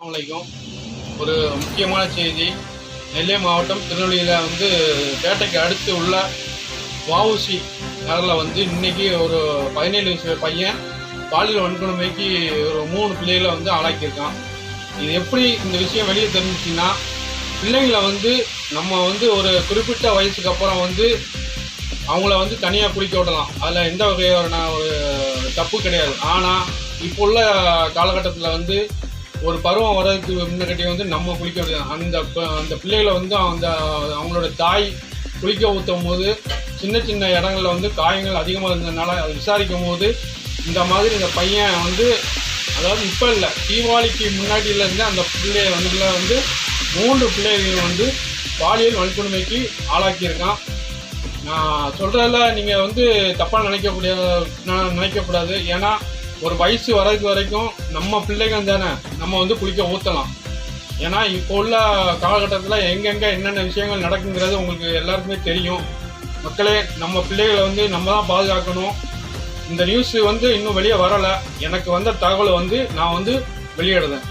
அஸ்ஸலாமு ஒரு முக்கியமான செய்தி. நெல்லை மாவட்டம் திருநெல்வேலியில் பேட்டைக்கு அடுத்து உள்ள வஉசி நகரில் இன்னைக்கு ஒரு 17 வயசு பையன் பாலியல் வன்கொடுமைக்கு ஒரு 3 பிள்ளைகளை ஆளாக்கியிருக்கான். இது எப்படி இந்த விஷயம் வெளியே தெரிஞ்சிச்சுன்னா, பிள்ளைங்களை நம்ம ஒரு குறிப்பிட்ட வயசுக்கு அப்புறம் அவங்கள தனியாக குளிக்க விடலாம். அதில் எந்த வகையான ஒரு தப்பு கிடையாது. ஆனால் இப்போ உள்ள காலகட்டத்தில் ஒரு பருவம் வர்றதுக்கு முன்னாடி நம்ம குளிக்க விடலாம். அந்த பிள்ளைகளை அவங்களோட தாய் குளிக்க ஊற்றும் போது சின்ன சின்ன இடங்கள்ல காயங்கள் அதிகமாக இருந்ததுனால அதை விசாரிக்கும் போது இந்த மாதிரி இந்த பையன் அதாவது இப்போ இல்லை, தீபாவளிக்கு முன்னாடியிலேருந்து அந்த பிள்ளைய 3 பிள்ளைகளையும் பாலியல் வன்கொடுமைக்கு ஆளாக்கியிருக்கான். நான் சொல்கிறதில்ல நீங்கள் தப்பாக நினைக்கக்கூடாது. ஏன்னா ஒரு வயசு வர்றதுக்கு வரைக்கும் நம்ம பிள்ளைகள் தானே, நம்ம குளிக்க ஊற்றலாம். ஏன்னா இப்போ உள்ள காலகட்டத்தில் எங்கெங்கே என்னென்ன விஷயங்கள் நடக்குங்கிறது உங்களுக்கு எல்லாருக்குமே தெரியும். மக்களே, நம்ம பிள்ளைகளை நம்ம தான் பாதுகாக்கணும். இந்த நியூஸ் இன்னும் வெளியே வரலை. எனக்கு வந்த தகவலை நான் வெளியிடுறேன்.